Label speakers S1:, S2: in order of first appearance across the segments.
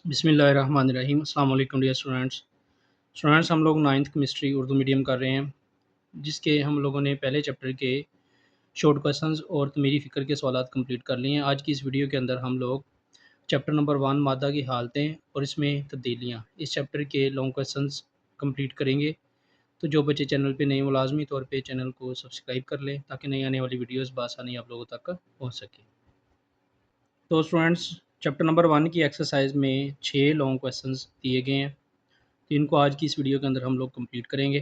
S1: बिस्मिल्लाहिर्रहमानिर्रहीम। अस्सलाम वालेकुम डियर स्टूडेंट्स हम लोग नाइन्थ केमिस्ट्री उर्दू मीडियम कर रहे हैं, जिसके हम लोगों ने पहले चैप्टर के शॉर्ट क्वेश्चंस और तमीरी फ़िक्र के सवालात कंप्लीट कर लिए हैं। आज की इस वीडियो के अंदर हम लोग चैप्टर नंबर 1 मादा की हालतें और इसमें तब्दीलियाँ, इस चैप्टर के लॉन्ग क्वेश्चंस कंप्लीट करेंगे। तो जो बच्चे चैनल पे नए वो लाजमी तौर पे चैनल को सब्सक्राइब कर लें ताकि नई आने वाली वीडियोज़ बआसानी आप लोगों तक पहुँच सके। तो स्टूडेंट्स, चैप्टर नंबर 1 की एक्सरसाइज में 6 लॉन्ग क्वेश्चंस दिए गए हैं, तो इनको आज की इस वीडियो के अंदर हम लोग कंप्लीट करेंगे।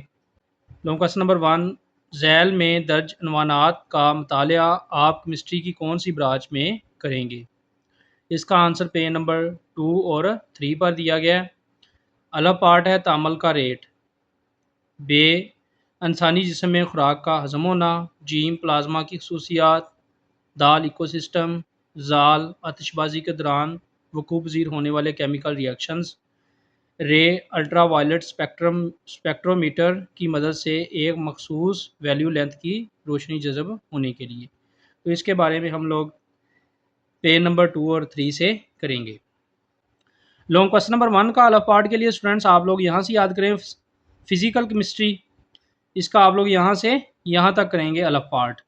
S1: लॉन्ग क्वेश्चन नंबर 1, झैल में दर्ज अनवानात का मुतालिया आप केमिस्ट्री की कौन सी ब्रांच में करेंगे? इसका आंसर पेज नंबर 2 और 3 पर दिया गया है। अला पार्ट है तामल का रेट, बे इंसानी जिस्म में खुराक का हजम होना, जीम प्लाज्मा की खसूसियात, दाल इकोसिस्टम, जाल आतिशबाजी के दौरान वकूफ़ पज़ीर होने वाले केमिकल रिएक्शंस, रे अल्ट्रावायलेट स्पेक्ट्रोमीटर की मदद से एक मखसूस वैल्यू लेंथ की रोशनी जज़ब होने के लिए। तो इसके बारे में हम लोग पेज नंबर 2 और 3 से करेंगे। लॉन्ग क्वेश्चन नंबर 1 का अलफ पार्ट के लिए स्टूडेंट्स आप लोग यहाँ से याद करें, फिज़िकल केमिस्ट्री, इसका आप लोग यहाँ से यहाँ तक करेंगे अलफ पार्ट।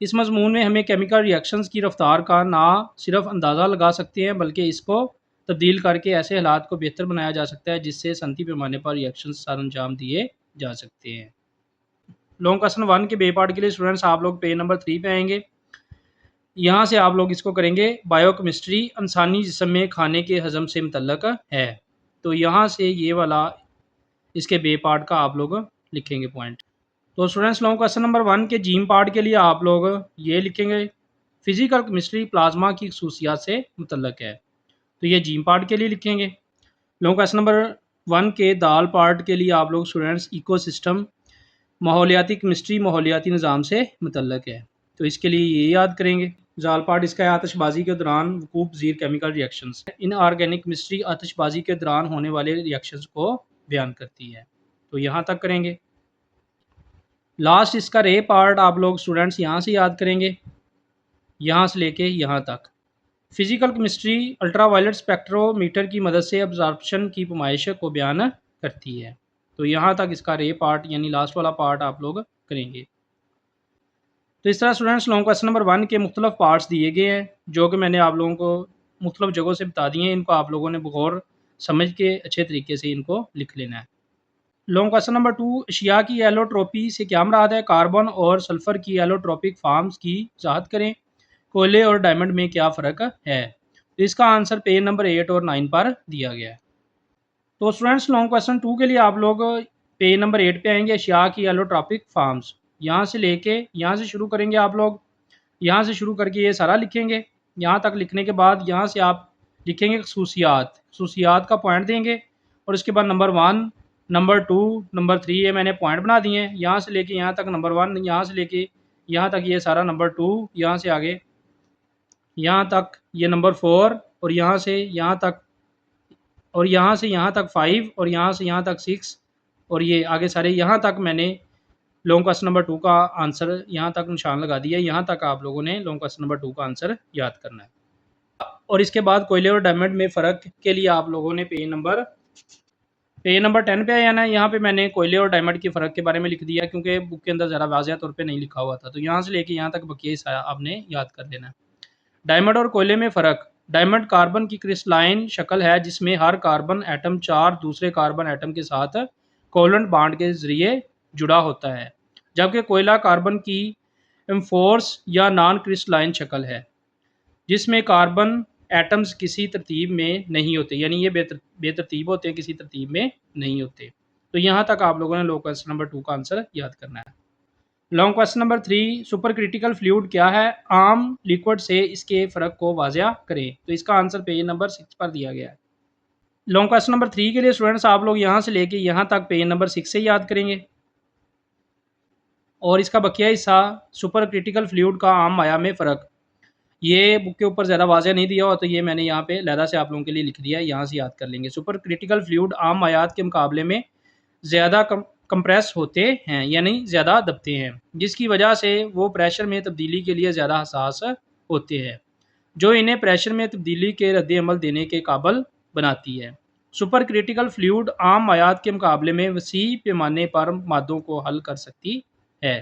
S1: इस मज़मून में हमें केमिकल रिएक्शंस की रफ्तार का ना सिर्फ अंदाज़ा लगा सकते हैं बल्कि इसको तब्दील करके ऐसे हालात को बेहतर बनाया जा सकता है जिससे सनती पैमाने पर रिएक्शंस सर अंजाम दिए जा सकते हैं। लॉन्ग क्वेश्चन 1 के बे पार्ट के लिए स्टूडेंट्स आप लोग पेज नंबर 3 पे आएंगे। यहाँ से आप लोग इसको करेंगे बायोकेमिस्ट्री इंसानी जिस्म में खाने के हजम से मुतल्लक है। तो यहाँ से ये वाला इसके बे पार्ट का आप लोग लिखेंगे पॉइंट। तो स्टूडेंट्स, लॉन्ग क्वेश्चन नंबर 1 के जीम पार्ट के लिए आप लोग ये लिखेंगे फिजिकल केमिस्ट्री प्लाज्मा की खसूसियात से मुतल्लक है, तो ये जीम पार्ट के लिए लिखेंगे। लॉन्ग क्वेश्चन नंबर 1 के दाल पार्ट के लिए आप लोग स्टूडेंट्स इकोसिस्टम माहौलियाती केमिस्ट्री माहौलियाती निज़ाम से मुतल्लक है, तो इसके लिए ये याद करेंगे। जाल पार्ट इसका है आतिशबाजी के दौरान वकूफ़ पज़ीर chemical reactions, in organic chemistry आतिशबाजी के दौरान होने वाले रिएक्शंस को बयान करती है, तो यहाँ तक करेंगे। लास्ट इसका रे पार्ट आप लोग स्टूडेंट्स यहाँ से याद करेंगे, यहाँ से लेके यहाँ तक। फिजिकल केमिस्ट्री अल्ट्रावायलेट स्पेक्ट्रोमीटर की मदद से अब्जॉर्प्शन की पैमाइश को बयान करती है, तो यहाँ तक इसका रे पार्ट यानी लास्ट वाला पार्ट आप लोग करेंगे। तो इस तरह स्टूडेंट्स, लॉन्ग क्वेश्चन नंबर 1 के मुख्तलिफ पार्ट्स दिए गए हैं जो कि मैंने आप लोगों को मुख्तलिफ जगहों से बता दिए हैं। इनको आप लोगों ने बगौर समझ के अच्छे तरीके से इनको लिख लेना है। लॉन्ग क्वेश्चन नंबर 2, अशिया की एलोट्रोपी से क्या मुराद है? कार्बन और सल्फर की एलोट्रोपिक फार्म्स की वजाहत करें। कोयले और डायमंड में क्या फ़र्क है? तो इसका आंसर पेज नंबर 8 और 9 पर दिया गया है। तो स्टूडेंट्स, लॉन्ग क्वेश्चन 2 के लिए आप लोग पेज नंबर 8 पे आएंगे, अशिया की एलोट्रोपिक फार्म्स, यहाँ से लेके यहाँ से शुरू करेंगे आप लोग, यहाँ से शुरू करके ये सारा लिखेंगे। यहाँ तक लिखने के बाद यहाँ से आप लिखेंगे खसूसियात, खसूसियात का पॉइंट देंगे और उसके बाद नंबर 1, नंबर 2, नंबर 3 ये मैंने पॉइंट बना दिए हैं। यहाँ से लेके यहाँ तक नंबर 1, यहाँ से लेके यहाँ तक ये सारा नंबर 2, यहाँ से आगे यहाँ तक ये नंबर 4 और यहाँ से यहाँ तक और यहाँ से यहाँ तक 5 और यहाँ से यहाँ तक 6 और ये आगे सारे यहाँ तक मैंने लॉन्ग क्वेश्चन नंबर 2 का आंसर यहाँ तक निशान लगा दिया। यहाँ तक आप लोगों ने लॉन्ग क्वेश्चन नंबर 2 का आंसर याद करना है। और इसके बाद कोयले और डायमंड में फ़र्क के लिए आप लोगों ने पेज नंबर 10 पे आना है। यहाँ पे मैंने कोयले और डायमंड के फ़र्क के बारे में लिख दिया क्योंकि बुक के अंदर ज़रा वाज़िया तौर पे नहीं लिखा हुआ था, तो यहाँ से लेके यहाँ तक बकिया हिस्सा आपने याद कर लेना है। डायमंड और कोयले में फ़र्क, डायमंड कार्बन की क्रिस्टलाइन शक्ल है जिसमें हर कार्बन एटम 4 दूसरे कार्बन एटम के साथ कोवलेंट बॉन्ड के ज़रिए जुड़ा होता है, जबकि कोयला कार्बन की एम्फोर्स या नॉन क्रिस्टलाइन शक्ल है जिसमें कार्बन एटम्स किसी तरतीब में नहीं होते, यानी ये बेतरतीब होते हैं, किसी तरतीब में नहीं होते। तो यहाँ तक आप लोगों ने लॉन्ग क्वेश्चन नंबर 2 का आंसर याद करना है। Long question number 3, super critical fluid क्या है? आम लिक्विड से इसके फ़र्क को वाज़िया करें, तो इसका आंसर पेज नंबर 6 पर दिया गया है। लॉन्ग क्वेश्चन नंबर 3 के लिए स्टूडेंट्स आप लोग यहाँ से लेके यहाँ तक पेज नंबर 6 से याद करेंगे और इसका बकिया हिस्सा सुपर क्रिटिकल फ्लूइड का आम माया में फ़र्क, ये बुक के ऊपर ज़्यादा वाज़िया नहीं दिया हुआ, तो ये मैंने यहाँ पे लहदा से आप लोगों के लिए लिख दिया है, यहाँ से याद कर लेंगे। सुपर क्रिटिकल फ्लूइड आम मायात के मुकाबले में ज़्यादा कंप्रेस होते हैं, यानी ज़्यादा दबते हैं, जिसकी वजह से वो प्रेशर में तब्दीली के लिए ज़्यादा हसास होते हैं, जो इन्हें प्रेशर में तब्दीली के रद्द अमल देने के काबिल बनाती है। सुपर क्रिटिकल फ्लूइड आम मायात के मुकाबले में वसी पैमाने पर मादों को हल कर सकती है।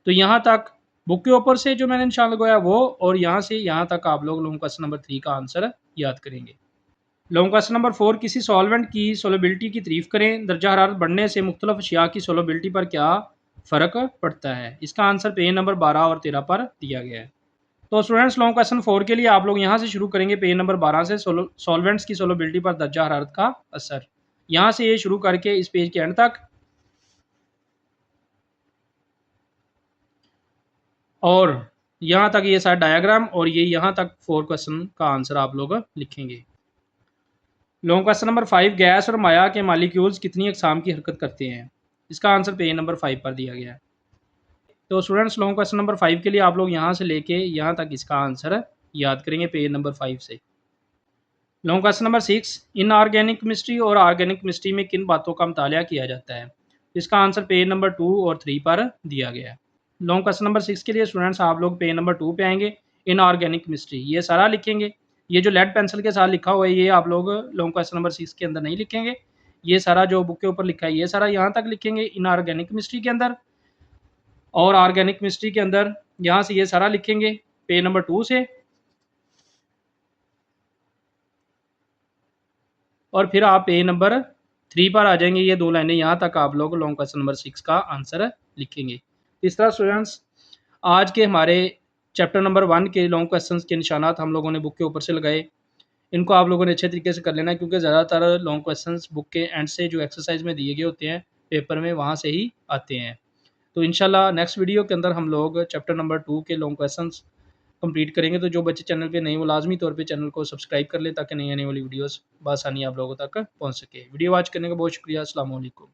S1: तो यहाँ तक बुक के ऊपर से जो मैंने निशान लगाया वो, और यहाँ से यहाँ तक आप लोग लॉन्ग क्वेश्चन नंबर 3 का आंसर याद करेंगे। लॉन्ग क्वेश्चन नंबर 4, किसी सॉल्वेंट की सोलबिलिटी की तारीफ करें। दर्जा हरारत बढ़ने से मुख्तलिफ अशिया की सोलबिलिटी पर क्या फ़र्क पड़ता है? इसका आंसर पेज नंबर 12 और 13 पर दिया गया है। तो स्टूडेंट्स, लॉन्ग क्वेश्चन 4 के लिए आप लोग यहाँ से शुरू करेंगे पेज नंबर 12 से, सॉल्वेंट्स की सोलबिलिटी पर दर्जा हरारत का असर। यहाँ से ये शुरू करके इस पेज के एंड तक, और यहाँ तक ये सारा डायग्राम, और ये यहाँ तक 4 क्वेश्चन का आंसर आप लोग लिखेंगे। लॉन्ग क्वेश्चन नंबर 5, गैस और माया के मालिक्यूल्स कितनी अकसाम की हरकत करते हैं? इसका आंसर पेज नंबर 5 पर दिया गया है। तो स्टूडेंट्स, लॉन्ग क्वेश्चन नंबर 5 के लिए आप लोग यहाँ से लेके यहाँ तक इसका आंसर याद करेंगे पेज नंबर 5 से। Long question number 6, inorganic chemistry और ऑर्गेनिक केमिस्ट्री में किन बातों का मुतालिया किया जाता है? इसका आंसर पेज नंबर 2 और 3 पर दिया गया है। लॉन्ग क्वेश्चन नंबर 6 के लिए स्टूडेंट्स आप लोग पेज नंबर 2 पे आएंगे, इनऑर्गेनिक केमिस्ट्री, ये सारा लिखेंगे। ये जो लेड पेंसिल के साथ लिखा हुआ है ये आप लोग लॉन्ग क्वेश्चन नंबर 6 के अंदर नहीं लिखेंगे। ये सारा जो बुक के ऊपर लिखा है ये सारा यहाँ तक लिखेंगे इनऑर्गेनिक केमिस्ट्री के अंदर, और ऑर्गेनिक केमिस्ट्री के अंदर यहाँ से ये सारा लिखेंगे पेज नंबर 2 से, और फिर आप पेज नंबर 3 पर आ जाएंगे। ये 2 लाइनें यहाँ तक आप लोग लॉन्ग क्वेश्चन नंबर 6 का आंसर लिखेंगे। इस तरह स्टूडेंट्स, आज के हमारे चैप्टर नंबर 1 के लॉन्ग क्वेश्चन के निशानात हम लोगों ने बुक के ऊपर से लगाए। इनको आप लोगों ने अच्छे तरीके से कर लेना है, क्योंकि ज़्यादातर लॉन्ग क्वेश्चन बुक के एंड से जो एक्सरसाइज में दिए गए होते हैं पेपर में, वहाँ से ही आते हैं। तो इंशाल्लाह नेक्स्ट वीडियो के अंदर हम लोग चैप्टर नंबर 2 के लॉन्ग क्वेश्चंस कंप्लीट करेंगे। तो जो बच्चे चैनल पे नए, वो लाजमी तौर पे चैनल को सब्सक्राइब कर ले, ताकि नई आने वाली वीडियोस बआसानी आप लोगों तक पहुंच सके। वीडियो वॉच करने का बहुत शुक्रिया। अस्सलाम वालेकुम।